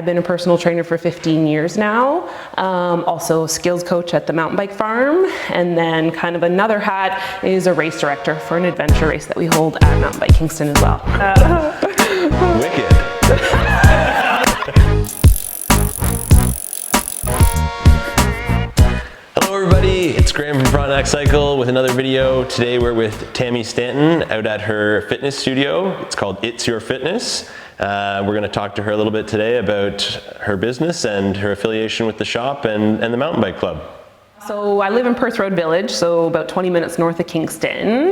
I've been a personal trainer for 15 years now, also skills coach at the mountain bike farm, and then kind of another hat is a race director for an adventure race that we hold at MTB Kingston as well. Wicked. Hello everybody, it's Graeme from Frontenac Cycle with another video. Today we're with Tammie Stanton out at her fitness studio. It's called It's Your Fitness. We're going to talk to her a little bit today about her business and her affiliation with the shop and the mountain bike club. So I live in Perth Road Village, so about 20 minutes north of Kingston.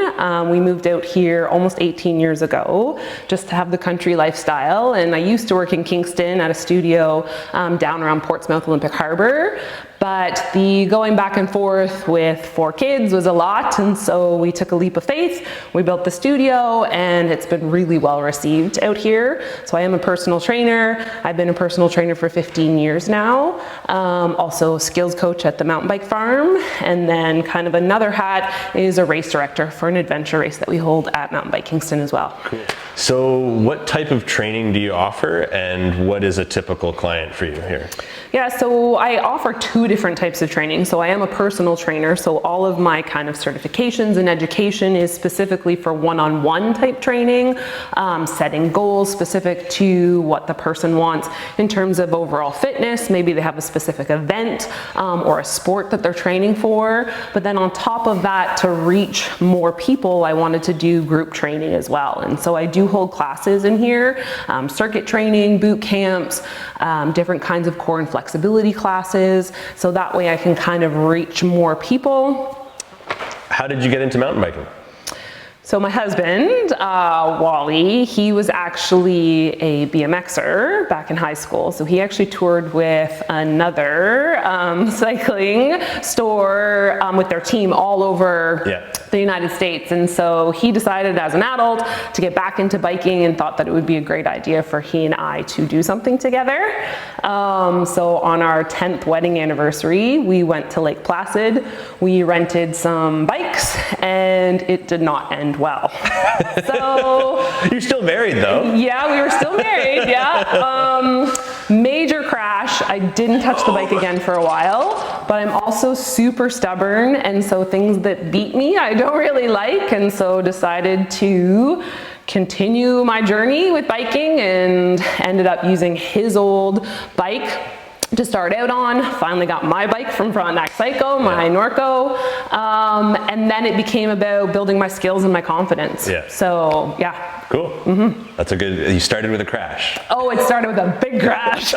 We moved out here almost 18 years ago just to have the country lifestyle, and I used to work in Kingston at a studio down around Portsmouth Olympic Harbour. But the going back and forth with 4 kids was a lot, and so we took a leap of faith. We built the studio, and it's been really well received out here. So I am a personal trainer. I've been a personal trainer for 15 years now. Also a skills coach at the mountain bike farm, and then kind of another hat is a race director for an adventure race that we hold at MTB Kingston as well. Cool. So what type of training do you offer, and what is a typical client for you here? Yeah, so I offer 2 different types of training. So I am a personal trainer, so all of my kind of certifications and education is specifically for one-on-one type training, setting goals specific to what the person wants in terms of overall fitness. Maybe they have a specific event or a sport that they're training for. But then on top of that, to reach more people, I wanted to do group training as well. And so I do hold classes in here, circuit training, boot camps, different kinds of core and flexibility classes, so that way I can kind of reach more people. How did you get into mountain biking? So my husband, Wally, he was actually a BMXer back in high school. So he actually toured with another cycling store with their team all over the United States. And so he decided as an adult to get back into biking and thought that it would be a great idea for he and I to do something together. So on our 10th wedding anniversary, we went to Lake Placid. We rented some bikes, and it did not end well. So you're still married though. Yeah, we were still married. Yeah. Major crash. I didn't touch the bike again for a while, but I'm also super stubborn, and so things that beat me I don't really like, and so decided to continue my journey with biking and ended up using his old bike to start out on. Finally got my bike from Frontenac Cycle, my Norco, and then it became about building my skills and my confidence. So yeah. Cool. That's a good, you started with a crash. Oh, it started with a big crash.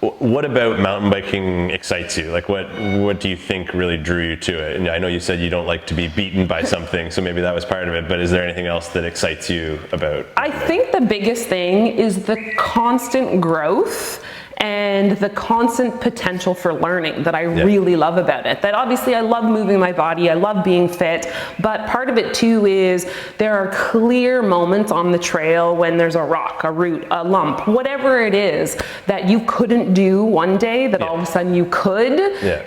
What about mountain biking excites you? Like what do you think really drew you to it? And I know you said you don't like to be beaten by something, so maybe that was part of it, but is there anything else that excites you about? I think the biggest thing is the constant growth and the constant potential for learning that I really love about it. That obviously I love moving my body, I love being fit, but part of it too is there are clear moments on the trail when there's a rock, a root, a lump, whatever it is that you couldn't do one day that all of a sudden you could,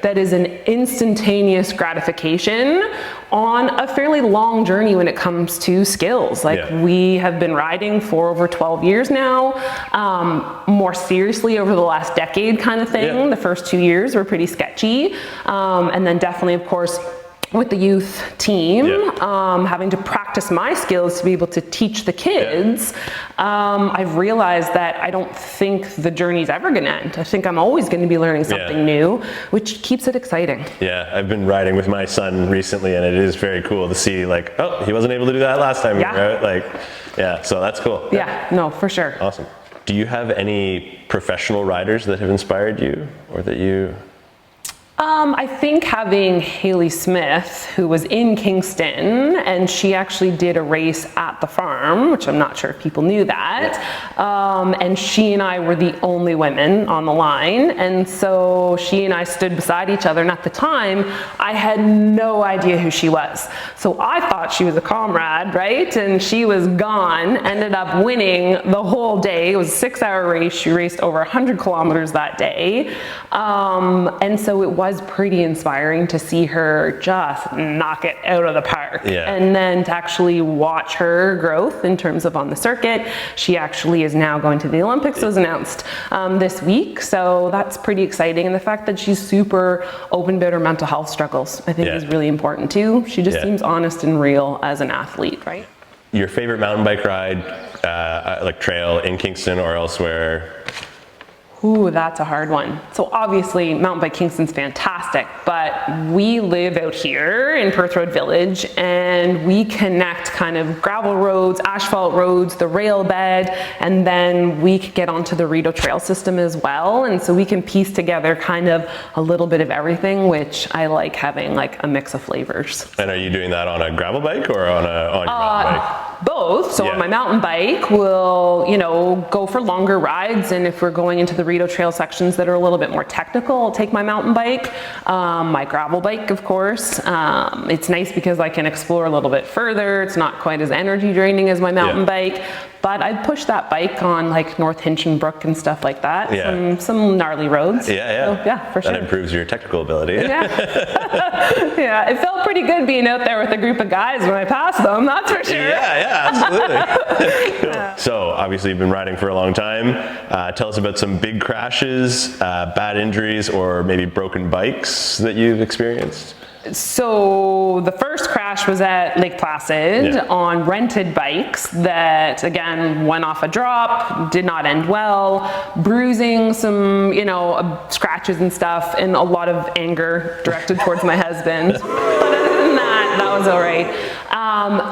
that is an instantaneous gratification on a fairly long journey when it comes to skills. Like we have been riding for over 12 years now, more seriously over the last decade kind of thing. The first 2 years were pretty sketchy. And then definitely, of course, with the youth team, having to practice my skills to be able to teach the kids, I've realized that I don't think the journey's ever going to end. I think I'm always going to be learning something new, which keeps it exciting. Yeah, I've been riding with my son recently, and it is very cool to see, like, oh, he wasn't able to do that last time. Like, so that's cool. No, for sure. Awesome. Do you have any professional riders that have inspired you, or that you... I think having Haley Smith, who was in Kingston, and she actually did a race at the farm, which I'm not sure if people knew that, and she and I were the only women on the line, and so she and I stood beside each other, and at the time, I had no idea who she was. So I thought she was a comrade, right? And she was gone, ended up winning the whole day. It was a 6-hour race. She raced over 100 kilometers that day, and so it was was pretty inspiring to see her just knock it out of the park. Yeah. And then to actually watch her growth in terms of on the circuit. She actually is now going to the Olympics, was announced this week. So that's pretty exciting. And the fact that she's super open about her mental health struggles, I think is really important too. She just seems honest and real as an athlete, right? Your favorite mountain bike ride, like trail in Kingston or elsewhere? Ooh, that's a hard one. So obviously Mountain Bike Kingston's fantastic, but we live out here in Perth Road Village and we connect kind of gravel roads, asphalt roads, the rail bed, and then we could get onto the Rideau Trail system as well. And so we can piece together kind of a little bit of everything, which I like having like a mix of flavors. And are you doing that on a gravel bike or on your mountain bike? Both. So on my mountain bike, we'll, go for longer rides. And if we're going into the Rideau Trail sections that are a little bit more technical, I'll take my mountain bike, my gravel bike, of course. It's nice because I can explore a little bit further. It's not quite as energy draining as my mountain bike, but I'd push that bike on like North Hinchinbrook and stuff like that. Some gnarly roads. So, yeah, for sure. That improves your technical ability. Yeah, it felt pretty good being out there with a group of guys when I passed them, that's for sure. Yeah, absolutely. Cool. So obviously you've been riding for a long time. Tell us about some big crashes, bad injuries, or maybe broken bikes that you've experienced. So the first crash was at Lake Placid on rented bikes that again went off a drop, did not end well, bruising, some scratches and stuff, and a lot of anger directed towards my husband. But other than that, that was all right.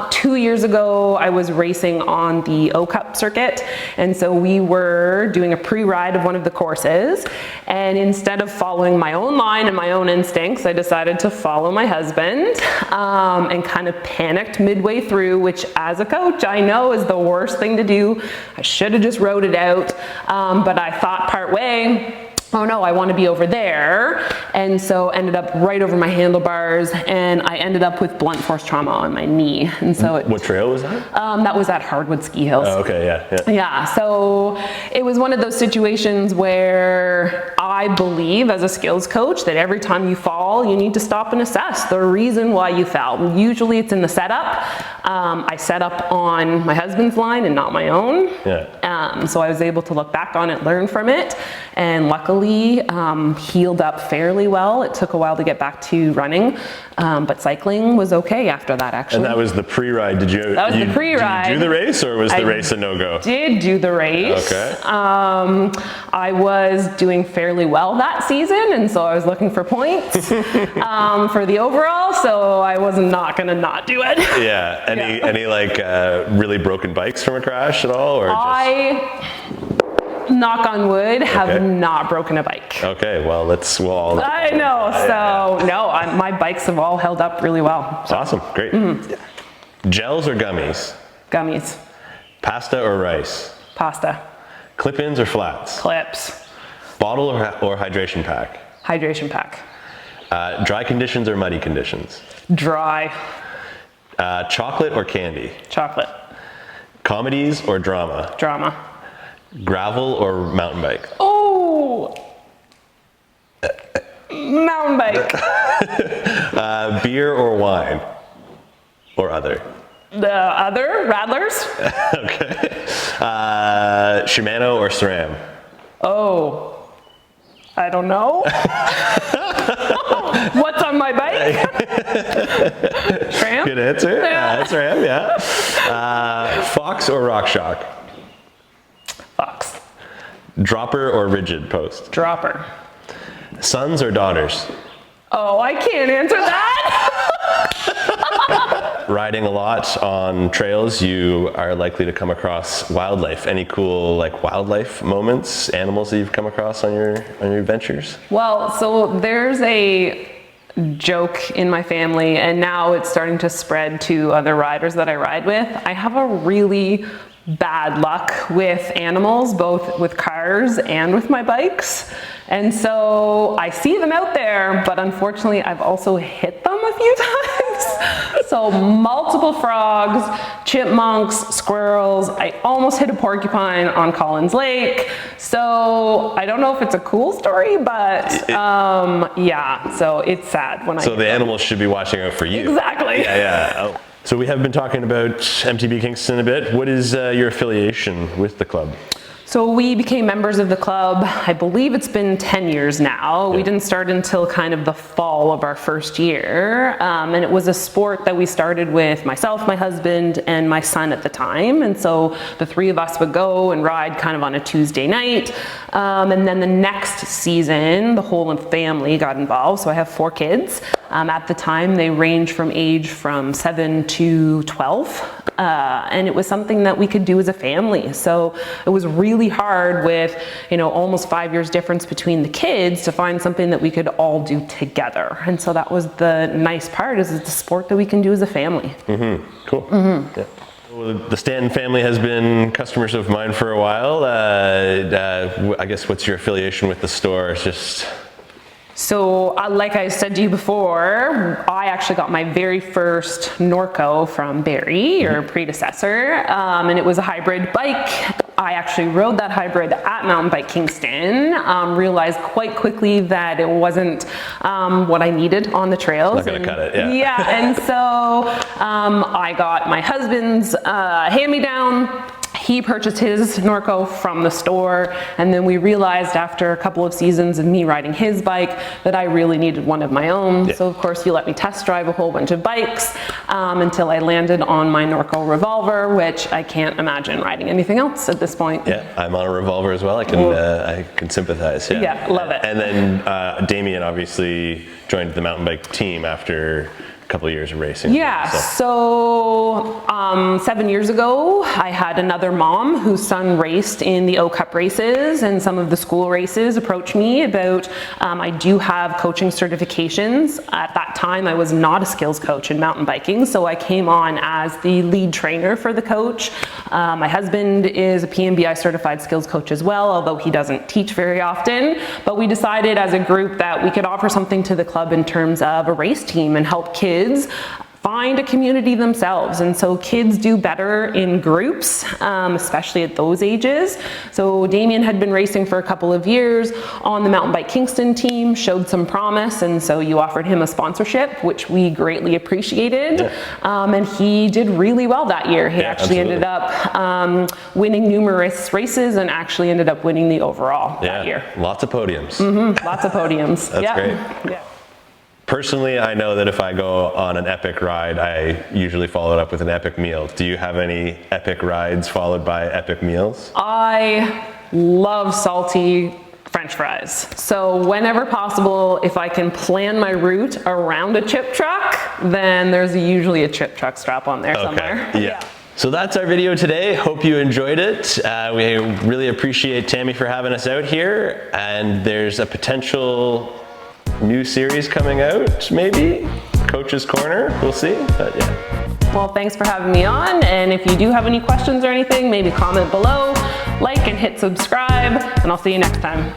2 years ago, I was racing on the O Cup circuit, and so we were doing a pre-ride of one of the courses, and instead of following my own line and my own instincts, I decided to follow my husband, and kind of panicked midway through, which as a coach, I know is the worst thing to do. I should have just rode it out, but I thought part way, oh no, I want to be over there. And so ended up right over my handlebars, and I ended up with blunt force trauma on my knee. And so what trail was that? That was at Hardwood Ski Hills. Oh, okay, Yeah, so it was one of those situations where I believe as a skills coach that every time you fall, you need to stop and assess the reason why you fell. Usually it's in the setup. I set up on my husband's line and not my own. So I was able to look back on it, learn from it, and luckily healed up fairly well. It took a while to get back to running, but cycling was okay after that, actually. And that was the pre-ride. That was the pre-ride. Did you do the race, or was the race a no-go? Did do the race. Okay. I was doing fairly well that season, and so I was looking for points for the overall, so I was not going to not do it. Yeah. Any like really broken bikes from a crash at all, or knock on wood, have not broken a bike. Okay, well, we'll all. I know, so no, my bikes have all held up really well. So. Awesome, great. Gels or gummies? Gummies. Pasta or rice? Pasta. Clip-ins or flats? Clips. Bottle or hydration pack? Hydration pack. Dry conditions or muddy conditions? Dry. Chocolate or candy? Chocolate. Comedies or drama? Drama. Gravel or mountain bike? Oh! Mountain bike. Beer or wine? Or other? The other? Radlers? Okay. Shimano or SRAM? Oh. I don't know. What's on my bike? SRAM? Good answer. SRAM, yeah. Fox or RockShox? Fox. Dropper or rigid post? Dropper. Sons or daughters? Oh, I can't answer that. Riding a lot on trails, you are likely to come across wildlife. Any cool wildlife moments, animals that you've come across on your adventures? Well, so there's a joke in my family, and now it's starting to spread to other riders that I ride with. I have a really bad luck with animals, both with cars and with my bikes. And so I see them out there, but unfortunately I've also hit them a few times. So multiple frogs, chipmunks, squirrels. I almost hit a porcupine on Collins Lake. So I don't know if it's a cool story, but yeah, so it's sad when So the animals should be watching out for you. Exactly. Yeah. Oh. So we have been talking about MTB Kingston a bit. What is your affiliation with the club? So we became members of the club, I believe it's been 10 years now. We didn't start until kind of the fall of our first year. And it was a sport that we started with myself, my husband, and my son at the time. And so the three of us would go and ride kind of on a Tuesday night. And then the next season, the whole family got involved. So I have 4 kids. At the time, they range from age from 7 to 12. And it was something that we could do as a family. So it was really hard with, almost 5 years difference between the kids to find something that we could all do together. And so that was the nice part, is it's a sport that we can do as a family. Cool. Yeah. Well, the Stanton family has been customers of mine for a while. I guess what's your affiliation with the store? It's just... So like I said to you before, I actually got my very first Norco from Barry, your predecessor, and it was a hybrid bike. I actually rode that hybrid at Mountain Bike Kingston, realized quite quickly that it wasn't what I needed on the trails. Not gonna cut it, yeah. Yeah, and so I got my husband's hand-me-down. He purchased his Norco from the store, and then we realized after a couple of seasons of me riding his bike that I really needed one of my own. Yeah. So of course he let me test drive a whole bunch of bikes until I landed on my Norco Revolver, which I can't imagine riding anything else at this point. Yeah, I'm on a Revolver as well. I can sympathize. Yeah, love it. And then Damien obviously joined the mountain bike team after couple of years of racing. Yeah, so 7 years ago, I had another mom whose son raced in the O Cup races, and some of the school races approached me about, I do have coaching certifications. At that time, I was not a skills coach in mountain biking, so I came on as the lead trainer for the coach. My husband is a PMBI certified skills coach as well, although he doesn't teach very often. But we decided as a group that we could offer something to the club in terms of a race team and help kids find a community themselves. And so kids do better in groups, especially at those ages. So Damien had been racing for a couple of years on the Mountain Bike Kingston team, showed some promise, and so you offered him a sponsorship, which we greatly appreciated. Yeah. And he did really well that year. He actually ended up winning numerous races and actually ended up winning the overall that year. Lots of podiums. Lots of podiums. That's great. Yeah. Personally, I know that if I go on an epic ride, I usually follow it up with an epic meal. Do you have any epic rides followed by epic meals? I love salty French fries. So whenever possible, if I can plan my route around a chip truck, then there's usually a chip truck strap on there somewhere. Yeah. So that's our video today. Hope you enjoyed it. We really appreciate Tammie for having us out here, and there's a potential new series coming out, maybe? Coach's Corner, we'll see, but yeah. Well, thanks for having me on, and if you do have any questions or anything, maybe comment below, like and hit subscribe, and I'll see you next time.